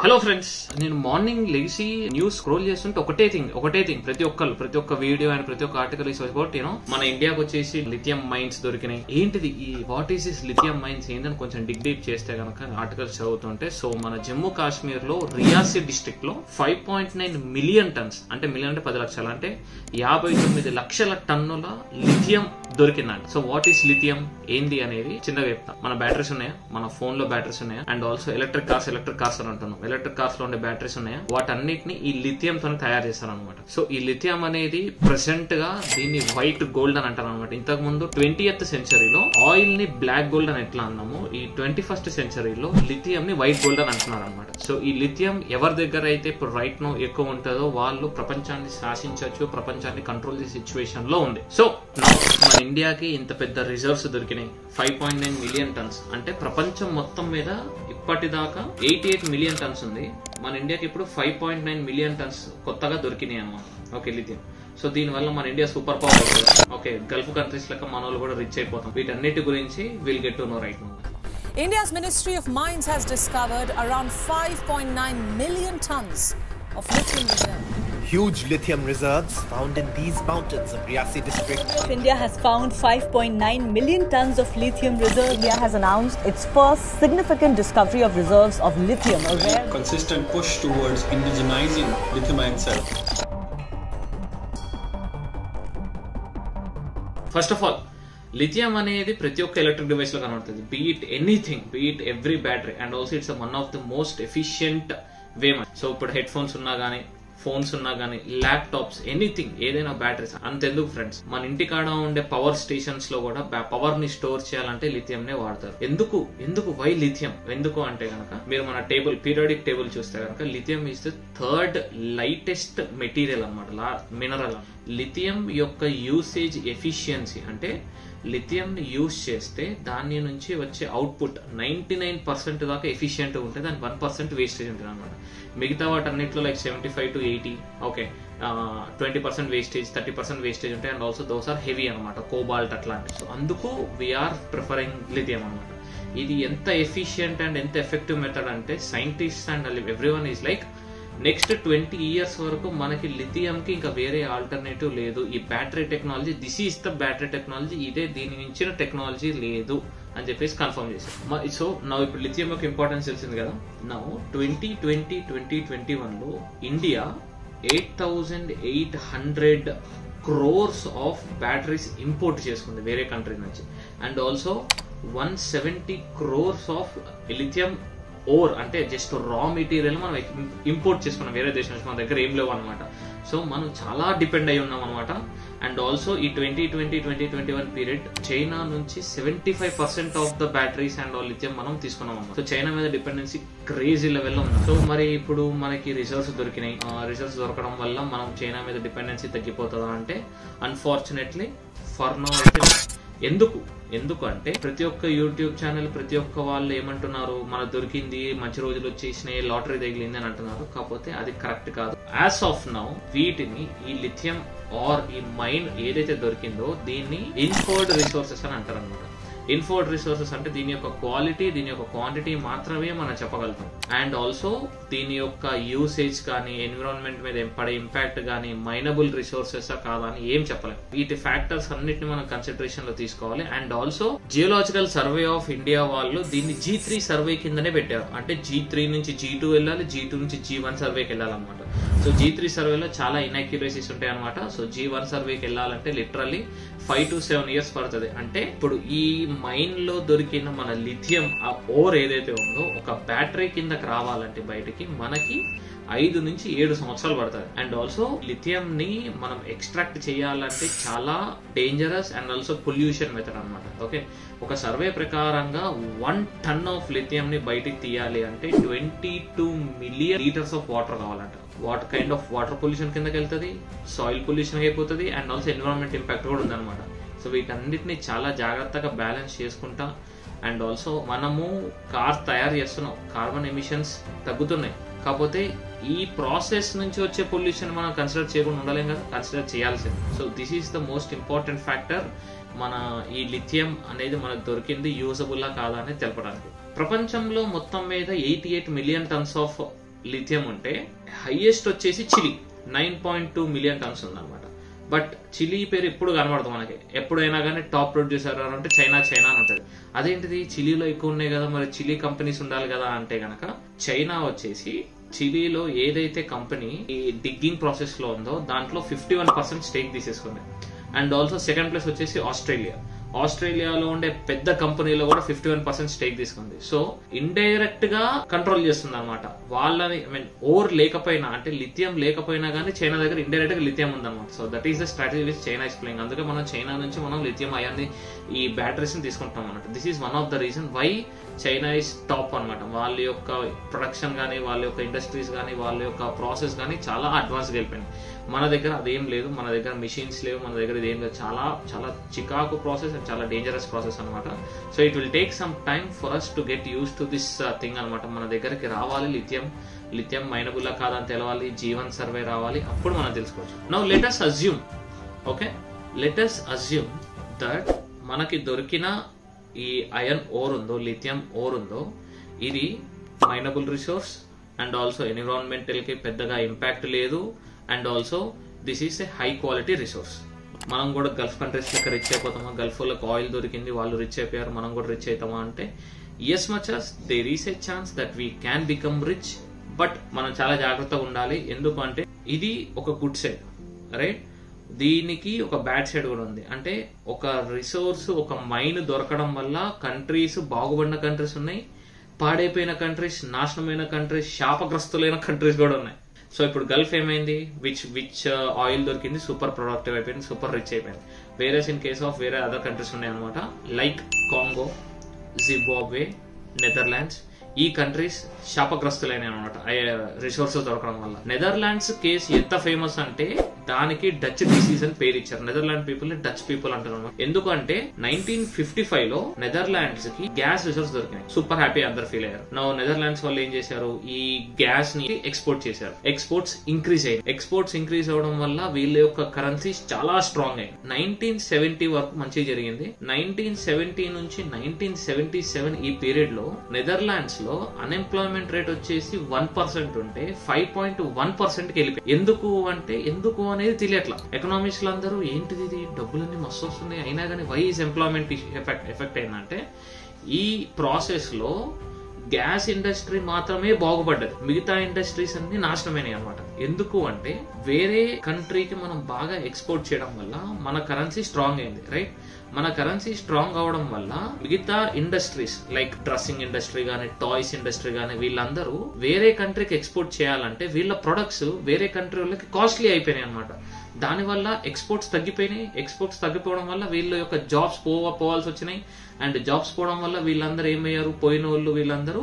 Hello friends, నేను morning లేచి news scroll చేస్తుంటే ఒకటే థింగ్ ప్రతి ఒక్క వీడియో అండ్ ప్రతి ఒక్క ఆర్టికల్ ఇస్ అబౌట్ మన ఇండియాకి వచ్చేసి లిథియం మైన్స్ దొరికినాయి. ఏంటిది ఈ what is this lithium mines ఏంటని కొంచెం డీప్ చేస్తే కనుక ఆర్టికల్స్ చదువుతుంటే సో మన జమ్మూ కాశ్మీర్ లో రియాసీ డిస్ట్రిక్ట్ లో 5.9 మిలియన్ టన్స్ అంటే మిలియన్ అంటే 10 లక్షలు అంటే 59 లక్షల టన్నుల లిథియం దొరికిందంట. సో వాట్ ఈస్ లిథియం ఏంది అనేది చిన్నగా చెప్తాం. మన బ్యాటరీస్ ఉన్నాయా, మన ఫోన్ లో బ్యాటరీస్ ఉన్నాయా, అండ్ ఆల్సో ఎలక్ట్రిక్ కార్స్ అని అంటున్నాం. ఎలక్ట్రిక్ కార్స్ లో ఉండే బ్యాటరీస్ ఉన్నాయా, వాటన్నిటిని ఈ లిథియం తో తయారు చేస్తారు అనమాట. సో ఈ లిథియం అనేది ప్రెసెంట్ గా దీన్ని వైట్ గోల్డ్ అని అంటారు అనమాట. ఇంతకు ముందు 20th సెంచరీలో ఆయిల్ ని బ్లాక్ గోల్డ్ అని ఎట్లా అన్నాము, ఈ 21st సెంచరీలో లిథియం ని వైట్ గోల్డ్ అని అంటున్నారు అనమాట. సో ఈ లిథియం ఎవరి దగ్గర అయితే ఇప్పుడు రైట్ నో ఎక్కువ ఉంటుందో వాళ్ళు ప్రపంచాన్ని శాసించవచ్చు, ప్రపంచాన్ని కంట్రోల్ చేసే సిచ్యువేషన్ లో ఉంది. సో మన ఇండియాకి ఇంత పెద్ద రిజర్వ్స్ దొరికినాయి, 5.9 మిలియన్ టన్స్ అంటే ప్రపంచం మొత్తం మీద ఇప్పటిదాకా 88 మిలియన్ టన్స్ ఉంది. మన ఇండియాకి ఇప్పుడు 5.9 మిలియన్ టన్స్ కొత్తగా దొరికినాయి అన్నమాట. Okay, lithium. సో దీని వల్ల మన ఇండియా సూపర్ పవర్ అవుతుంది. ఓకే, గల్ఫ్ కంట్రీస్ లెక్క మన వాళ్ళు కూడా రిచ్ అయిపోతాం. వీటన్నిటి గురించి will get to know right now. India's Ministry of Mines has discovered around 5.9 million tons of lithium reserve. Huge lithium reserves found in these mountains of Riasi district. India has found 5.9 million tons of lithium reserves. India has announced its first significant discovery of reserves of lithium. A rare consistent push towards indigenizing lithium itself. First of all, lithium అనేది ప్రతి ఒక్క electric device లో కనబడుతుంది. బీఇట్ anything, బీఇట్ every battery, and also it's one of the most efficient way. So ఇప్పుడు head phones ఉన్నా గానీ, phones ఉన్నా గానీ, ల్యాప్టాప్స్, ఎనీథింగ్ ఏదైనా బ్యాటరీస్. అంతెందుకు ఫ్రెండ్స్, మన ఇంటికాడ ఉండే పవర్ స్టేషన్స్ లో కూడా పవర్ ని స్టోర్ చేయాలంటే లిథియం నే వాడతారు. ఎందుకు వై లిథియం? ఎందుకు అంటే కనుక మీరు మన పీరియాడిక్ టేబుల్ చూస్తే కనుక lithium is the 3rd lightest material అనమాట, మినరల్. లిథియం యొక్క యూసేజ్ ఎఫిషియన్సీ అంటే లిథియం ని యూజ్ చేస్తే దాని నుంచి వచ్చే అవుట్పుట్ 99% దాకా ఎఫిషియెంట్ ఉంటుంది, దాని 1% వేస్టేజ్ ఉంటుంది అనమాట. మిగతా వాటన్నిటిలో like 75 to 80, okay, 20% wastage, 30% wastage ఉంటాయి. And also those are heavy అనమాట, కోబాల్ట్ అట్లాంటివి. సో అందుకు వీఆర్ ప్రిఫరింగ్ లిథియం అనమాట. ఇది ఎంత ఎఫిషియెంట్ అండ్ ఎంత ఎఫెక్టివ్ మెథడ్ అంటే scientist and everyone is like next 20 years వరకు మనకి లిథియం కి ఇంకా వేరే ఆల్టర్నేటివ్ లేదు. ఈ battery technology, this is the battery technology, ఇదే దీని మించిన టెక్నాలజీ లేదు అని చెప్పేసి కన్ఫర్మ్ చేశారు. సో నా ఇప్పుడు లిథియం యొక్క ఇంపార్టెన్స్ తెలిసింది కదా. నా 2020-2021 లో India 8,800 crores of batteries import చేసుకుంది వేరే కంట్రీ నుంచి. And also 170 crores of lithium ore అంటే జస్ట్ రా మెటీరియల్ మనం ఇంపోర్ట్ చేసుకున్నాం వేరే దేశం నుంచి. మన దగ్గర ఏం లేవు అనమాట. సో మనం చాలా డిపెండ్ అయి ఉన్నాం అనమాట. అండ్ ఆల్సో ఈ 2020-2021 పీరియడ్ చైనా నుంచి 75% of the batteries and lithium మనం తీసుకున్నాం అనమాట. సో చైనా మీద డిపెండెన్సీ క్రేజీ లెవెల్లో ఉంది. సో మరి ఇప్పుడు మనకి రిజర్వ్స్ దొరికినాయి. రిజర్వ్స్ దొరకడం వల్ల మనం చైనా మీద డిపెండెన్సీ తగ్గిపోతుందా అంటే అన్ఫార్చునేట్లీ ఫర్ నౌ అయితే ఎందుకు అంటే ప్రతి ఒక్క యూట్యూబ్ ఛానల్, ప్రతి ఒక్క వాళ్ళు ఏమంటున్నారు, మనకు దొరికింది, మంచి రోజులు వచ్చేసినాయి, లాటరీ తగిలింది అని అంటున్నారు. కాకపోతే అది కరెక్ట్ కాదు. యాజ్ ఆఫ్ నౌ వీటిని ఈ లిథియం ఆర్ ఈ మైన్ ఏదైతే దొరికిందో దీన్ని ఇన్ఫర్డ్ రిసోర్సెస్ అని అంటారు అనమాట. ఇన్ఫర్డ్ రిసోర్సెస్ అంటే దీని యొక్క క్వాలిటీ, దీని యొక్క క్వాంటిటీ మాత్రమే మనం చెప్పగలుగుతాం. అండ్ ఆల్సో దీని యొక్క యూసేజ్ కానీ, ఎన్విరాన్మెంట్ మీద పడే ఇంపాక్ట్ కానీ, మైనబుల్ రిసోర్సెస్ కాదా అని ఏం చెప్పలేం. వీటి ఫ్యాక్టర్స్ అన్నిటిని మనం కన్సిడరేషన్ లో తీసుకోవాలి. And also geological survey of India వాళ్ళు దీన్ని G3 సర్వే కిందనే పెట్టారు. అంటే G3 నుంచి G2 వెళ్ళాలి, G2 నుంచి G1 సర్వేకి వెళ్ళాలన్నమాట. సో G3 సర్వేలో చాలా ఇన్యాక్యురసీస్ ఉంటాయి అనమాట. సో G1 సర్వేకి వెళ్ళాలంటే లిటరల్లీ 5 to 7 years పడుతుంది. అంటే ఇప్పుడు ఈ మైన్ లో దొరికిన మన లిథియం ఆ ఓర్ ఏదైతే ఉందో ఒక బ్యాటరీ కిందకి రావాలంటే బయటికి మనకి 5 నుంచి 7 సంవత్సరాలు పడుతుంది. అండ్ ఆల్సో లిథియం ని మనం ఎక్స్ట్రాక్ట్ చేయాలంటే చాలా dangerous and also pollution method అనమాట. ఓకే, ఒక సర్వే ప్రకారంగా 1 ton ఆఫ్ లిథియం ని బయటికి తీయాలి అంటే 22 million liters ఆఫ్ వాటర్ కావాలంట. What kind of water pollution కిందకి వెళ్తుంది, సాయిల్ పొల్యూషన్ అయిపోతుంది, అండ్ ఆల్సో ఎన్విరాన్మెంట్ ఇంపాక్ట్ కూడా ఉందన్నమాట. సో వీటన్నిటిని చాలా జాగ్రత్తగా బ్యాలెన్స్ చేసుకుంటా. అండ్ ఆల్సో మనము కార్ తయారు చేస్తున్నాం, కార్బన్ ఎమిషన్స్ తగ్గుతున్నాయి. కాకపోతే ఈ ప్రాసెస్ నుంచి వచ్చే పొల్యూషన్ మనం కన్సిడర్ చేయకుండా ఉండలేం కదా, కన్సిడర్ చేయాల్సింది. So this is the most important factor మన ఈ లిథియం అనేది మనకు దొరికింది యూజబుల్లా కాదా అనేది తెలపడానికి. ప్రపంచంలో మొత్తం మీద 88 మిలియన్ టన్స్ ఆఫ్ లిథియం ఉంటే హైయెస్ట్ వచ్చేసి చిలీ 9.2 మిలియన్ టన్స్ ఉందన్నమాట. బట్ చిలీ పేరు ఎప్పుడు కనబడదు మనకి. ఎప్పుడైనా కానీ టాప్ ప్రొడ్యూసర్ అంటే చైనా అని ఉంటుంది. అదేంటిది చిలీలో ఎక్కువ ఉన్నాయి కదా, మరి చిలీ కంపెనీస్ ఉండాలి కదా అంటే గనక చైనా వచ్చేసి చిలీలో ఏదైతే కంపెనీ ఈ డిగ్గింగ్ ప్రాసెస్ లో ఉందో దాంట్లో 51% స్టేక్ తీసేసుకుంది. అండ్ ఆల్సో సెకండ్ ప్లేస్ వచ్చేసి ఆస్ట్రేలియాలో ఉండే పెద్ద కంపెనీలో కూడా 51% స్టేక్ తీసుకుంది. సో ఇండైరెక్ట్ గా కంట్రోల్ చేస్తుంది అనమాట వాళ్ళని. ఓర్ లేకపోయినా అంటే లిథియం లేకపోయినా కానీ చైనా దగ్గర ఇండైరెక్ట్ గా లిథియం ఉందన్నమాట. So that is the strategy which China is playing. అందుకే మనం చైనా నుంచి మనం లిథియం అయాన్ని ఈ బ్యాటరీస్ ని తీసుకుంటాం అన్నమాట. This is one of the reason why China is top అనమాట. వాళ్ళ యొక్క ప్రొడక్షన్ కానీ, వాళ్ళ యొక్క ఇండస్ట్రీస్ కానీ, వాళ్ళ యొక్క ప్రాసెస్ కానీ చాలా అడ్వాన్స్ గా వెళ్ళిపోయింది. మన దగ్గర అదేం లేదు, మన దగ్గర మిషన్స్ లేవు, మన దగ్గర ఇదేం లేదు. చాలా చాలా చికాకు ప్రాసెస్ అండ్ చాలా డేంజరస్ ప్రాసెస్ అనమాట. So it will take some time for us to get use to this thing అనమాట. మన దగ్గరికి రావాలి లిథియం మైనబుల్లా కాదని తెలవాలి, జీవన్ సర్వే రావాలి, అప్పుడు మనం తెలుసుకోవచ్చు. Now let us assume, okay, let us assume that మనకి దొరికిన ఈ ఐరన్ ఓర్ ఉందో, లిథియం ఓర్ ఉందో, ఇది mineable resource and also environmental కి పెద్దగా ఇంపాక్ట్ లేదు. And also this is a high quality resource. మనం కూడా గల్ఫ్ కంట్రీస్ లెక్క రిచ్ అయిపోతామా? గల్ఫ్ వాళ్ళకి ఆయిల్ దొరికింది, వాళ్ళు రిచ్ అయిపోయారు, మనం కూడా రిచ్ అవుతామా అంటే yes much as there is a chance that we can become rich. But మనం చాలా జాగ్రత్తగా ఉండాలి. ఎందుకు అంటే ఇది ఒక గుడ్ సైడ్, రైట్? దీనికి ఒక బ్యాడ్ సైడ్ కూడా ఉంది. అంటే ఒక రిసోర్స్, ఒక మైన్ దొరకడం వల్ల కంట్రీస్, బాగుపడిన కంట్రీస్ ఉన్నాయి, పాడైపోయిన కంట్రీస్, నాశనమైన కంట్రీస్, శాపగ్రస్తులైన కంట్రీస్ కూడా ఉన్నాయి. సో ఇప్పుడు గల్ఫ్ ఏమైంది, విచ్ ఆయిల్ దొరికింది, సూపర్ ప్రొడక్టివ్ అయిపోయింది, సూపర్ రిచ్ అయిపోయింది. వేరేస్ ఇన్ కేస్ ఆఫ్ వేరే అదర్ కంట్రీస్ ఉన్నాయి అనమాట, లైక్ కాంగో, జింబాబ్వే, నెదర్లాండ్స్. ఈ కంట్రీస్ శాపగ్రస్తులైన అనమాట రిసోర్సెస్ దొరకడం వల్ల. నెదర్లాండ్స్ కేసు ఎంత ఫేమస్ అంటే దానికి డచ్ డిసీజ్ అని పేరు ఇచ్చారు. నెదర్లాండ్ పీపుల్ ని డచ్ పీపుల్ అంటారు. ఎందుకంటే 1955 లో నెదర్లాండ్స్ కి గ్యాస్ రిసోర్స్ దొరికినాయి. సూపర్ హ్యాపీ అందరు ఫీల్ అయ్యారు. నా నెదర్లాండ్స్ వాళ్ళు ఏం చేశారు, ఈ గ్యాస్ ని ఎక్స్పోర్ట్ చేశారు. ఎక్స్పోర్ట్స్ ఇంక్రీజ్ అయ్యాయి. ఎక్స్పోర్ట్స్ ఇంక్రీజ్ అవడం వల్ల వీళ్ళ యొక్క కరెన్సీ చాలా స్ట్రాంగ్ అయింది. 1970 వరకు మంచిగా జరిగింది. 1970 నుంచి 1977 ఈ పీరియడ్ లో నెదర్లాండ్స్ లో అన్ఎంప్లాయ్మెంట్ రేట్ వచ్చేసి 1% ఉంటే 5.1% కి వెళ్ళిపోయింది. ఎందుకు అనేది తెలియట్లా. ఎకనామిక్స్ అందరూ ఏంటిది, ఇది డబ్బులన్నీ మస్తు వస్తున్నాయి అయినా కానీ వై ఈజ్ ఎంప్లాయ్మెంట్ ఎఫెక్ట్ అయిందంటే ఈ ప్రాసెస్ లో గ్యాస్ ఇండస్ట్రీ మాత్రమే బాగుపడ్డది, మిగతా ఇండస్ట్రీస్ అన్ని నాశనమైనాయి అనమాట. ఎందుకు అంటే వేరే కంట్రీకి మనం బాగా ఎక్స్పోర్ట్ చేయడం వల్ల మన కరెన్సీ స్ట్రాంగ్ అయింది, రైట్? మన కరెన్సీ స్ట్రాంగ్ అవడం వల్ల మిగతా ఇండస్ట్రీస్ లైక్ డ్రెస్సింగ్ ఇండస్ట్రీ గానీ, టాయ్స్ ఇండస్ట్రీ గానీ, వీళ్ళందరూ వేరే కంట్రీకి ఎక్స్పోర్ట్ చేయాలంటే వీళ్ళ ప్రొడక్ట్స్ వేరే కంట్రీ వాళ్ళకి కాస్ట్లీ అయిపోయినాయి అనమాట. దానివల్ల ఎక్స్పోర్ట్స్ తగ్గిపోయినాయి. ఎక్స్పోర్ట్స్ తగ్గిపోవడం వల్ల వీళ్ళ యొక్క జాబ్స్ పోవాల్సి వచ్చినాయి. అండ్ జాబ్స్ పోవడం వల్ల వీళ్ళందరూ ఏమయ్యారు, పోయిన వాళ్ళు వీళ్ళందరూ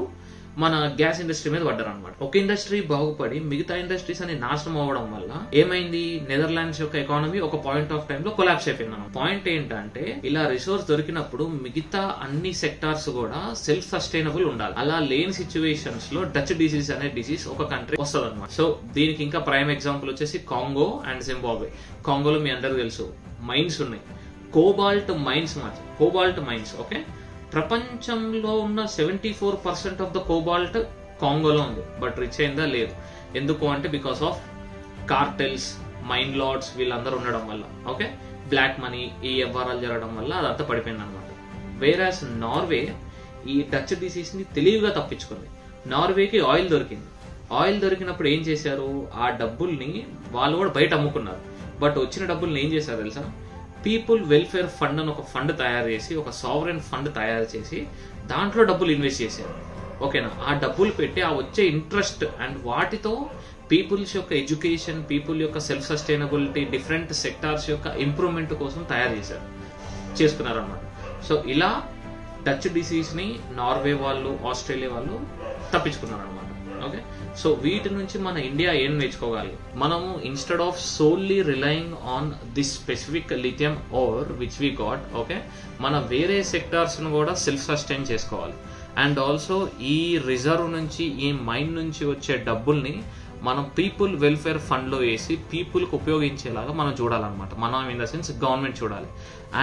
మన గ్యాస్ ఇండస్ట్రీ మీద పడ్డారు అనమాట. ఒక ఇండస్ట్రీ బాగుపడి మిగతా ఇండస్ట్రీస్ అని నాశనం అవ్వడం వల్ల ఏమైంది, నెదర్లాండ్స్ యొక్క ఎకానమీ ఒక పాయింట్ ఆఫ్ టైం లో కొలాప్స్ అయిపోయింది. పాయింట్ ఏంటంటే ఇలా రిసోర్స్ దొరికినప్పుడు మిగతా అన్ని సెక్టార్స్ కూడా సెల్ఫ్ సస్టైనబుల్ ఉండాలి. అలా లేని సిచ్యువేషన్స్ లో డచ్ డిసీజ్ అనే డిసీజ్ ఒక కంట్రీ వస్తుంది అనమాట. సో దీనికి ఇంకా ప్రైమ్ ఎగ్జాంపుల్ వచ్చేసి కాంగో అండ్ జింబాబ్వే. కాంగోలో మీ అందరికి తెలుసు మైన్స్ ఉన్నాయి, కోబాల్ట్ మైన్స్. ఓకే, ప్రపంచంలో ఉన్న 74% ఆఫ్ ద కోబాల్ట్ కాంగోలో ఉంది. బట్ రిచ్ అయిందా? లేదు. ఎందుకు అంటే because of cartels, mine lords వీళ్ళందరూ ఉండడం వల్ల, ఓకే, బ్లాక్ మనీ, ఈ వ్యవహారాలు జరగడం వల్ల అదంతా పడిపోయింది అనమాట. వేరాస్ నార్వే ఈ డచ్ డిసీజ్ ని తెలివిగా తప్పించుకుంది. నార్వేకి ఆయిల్ దొరికింది. ఆయిల్ దొరికినప్పుడు ఏం చేశారు, ఆ డబ్బుల్ని వాళ్ళు కూడా బయట అమ్ముకున్నారు. బట్ వచ్చిన డబ్బుల్ని ఏం చేశారు తెలుసా, పీపుల్ వెల్ఫేర్ ఫండ్ అని ఒక ఫండ్ తయారు చేసి, ఒక సావరెన్ ఫండ్ తయారు చేసి దాంట్లో డబ్బులు ఇన్వెస్ట్ చేశారు. ఓకేనా? ఆ డబ్బులు పెట్టి ఆ వచ్చే ఇంట్రెస్ట్ అండ్ వాటితో పీపుల్స్ యొక్క ఎడ్యుకేషన్, పీపుల్ యొక్క సెల్ఫ్ సస్టైనబిలిటీ, డిఫరెంట్ సెక్టార్స్ యొక్క ఇంప్రూవ్మెంట్ కోసం తయారు చేసుకున్నారు అన్నమాట. సో ఇలా డచ్ డిసీజ్ ని నార్వే వాళ్ళు, ఆస్ట్రేలియా వాళ్ళు తప్పించుకున్నారు అనమాట. ఓకే, సో వీటి నుంచి మన ఇండియా ఏం నేర్చుకోవాలి, మనము instead of solely relying on this specific lithium ore which we got, okay, మన వేరే సెక్టార్స్ ను కూడా సెల్ఫ్ సస్టైన్ చేసుకోవాలి. అండ్ ఆల్సో ఈ రిజర్వ్ నుంచి, ఈ మైన్ నుంచి వచ్చే డబ్బుల్ని మనం పీపుల్ వెల్ఫేర్ ఫండ్ లో వేసి పీపుల్ కు ఉపయోగించేలాగా మనం చూడాలన్నమాట. మనం ఇన్ ద సెన్స్ గవర్నమెంట్ చూడాలి.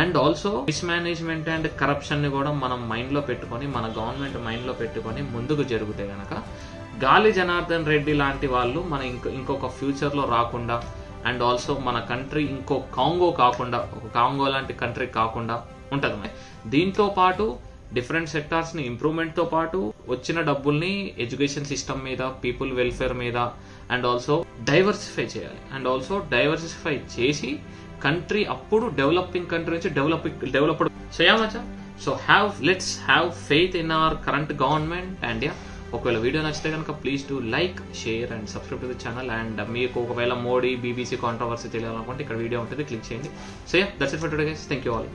And also mismanagement and corruption ని కూడా మనం మైండ్ లో పెట్టుకొని, మన గవర్నమెంట్ మైండ్ లో పెట్టుకొని ముందుకు జరిగితే గనక గాలి జనార్దన్ రెడ్డి లాంటి వాళ్ళు మన ఇంకొక ఫ్యూచర్లో రాకుండా, అండ్ ఆల్సో మన కంట్రీ ఇంకో కాంగో కాకుండా, ఒక కాంగో లాంటి కంట్రీ కాకుండా ఉంటుంది. దీంతో పాటు డిఫరెంట్ సెక్టార్స్ని ఇంప్రూవ్మెంట్తో పాటు వచ్చిన డబ్బుల్ని ఎడ్యుకేషన్ సిస్టమ్ మీద, పీపుల్ వెల్ఫేర్ మీద, అండ్ ఆల్సో డైవర్సిఫై చేయాలి. అండ్ ఆల్సో డైవర్సిఫై చేసి కంట్రీ అప్పుడు డెవలపింగ్ కంట్రీ నుంచి డెవలప్డ్ చేయమచ్చా. So let's have faith in our current government. And ఒకవేళ వీడియో నచ్చితే కనుక please to like, share and subscribe to the channel. And మీకు ఒకవేళ మోడీ BBC కాంట్రవర్సీ తెలియాలనుకుంటే ఇక్కడ వీడియో ఉంటుంది, క్లిక్ చేయండి. So that's it for today guys. Thank you all.